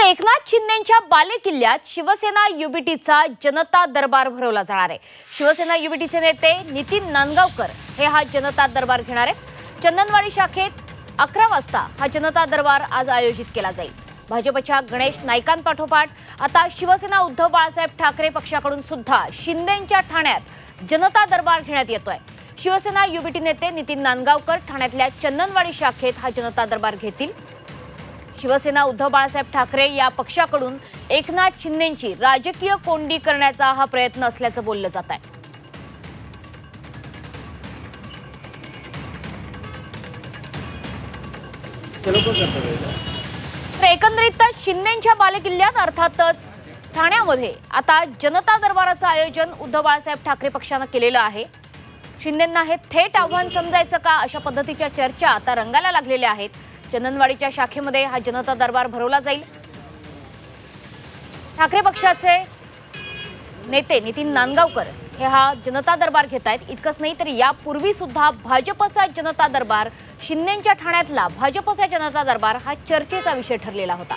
एकनाथ शिंदेंच्या बालेकिल्ल्यात शिवसेना युबीटीचा जनता दरबार भरवला जाणार आहे। शिवसेना युबीटीचे नेते नितीन नांदगावकर हे हा जनता दरबार घेणार आहेत। चंदनवाडी शाखेत 11 वाजता हा जनता दरबार आज आयोजित केला जाईल। भाजपच्या गणेश नाईकांपाठोपाठ आता शिवसेना उद्धव बाळासाहेब ठाकरे पक्षाकडून सुद्धा शिंदेंच्या ठाण्यात जनता दरबार घेण्यात येतोय। शिवसेना युबीटी नेते नितीन नांदगावकर ठाण्यातल्या चंदनवाडी शाखेत हा जनता दरबार घेतील। शिवसेना उद्धव बाळासाहेब ठाकरे या पक्षाकडून एकनाथ शिंदेंची राजकीय कोंडी करण्याचा हा प्रयत्न असल्याचं बोललं जात आहे। तर एकंदरीतच शिंदेंच्या बालेकिल्ल्यात अर्थातच ठाण्यामध्ये आता जनता दरबाराचं आयोजन उद्धव बाळासाहेब ठाकरे पक्षानं केलेलं आहे। शिंदेंना हे थेट आव्हान समजायचं का अशा पद्धतीच्या चर्चा आता रंगायला लागलेल्या आहेत। चंदनवाडीच्या शाखेमध्ये हा जनता दरबार भरवला जाईल। ठाकरे पक्षाचे नेते नितीन नांदगावकर हे हा जनता दरबार घेत आहेत। इतकंच नाही तर यापूर्वी सुद्धा भाजपचा जनता दरबार, शिंदेंच्या ठाण्यातला भाजपचा जनता दरबार हा चर्चेचा विषय ठरलेला होता।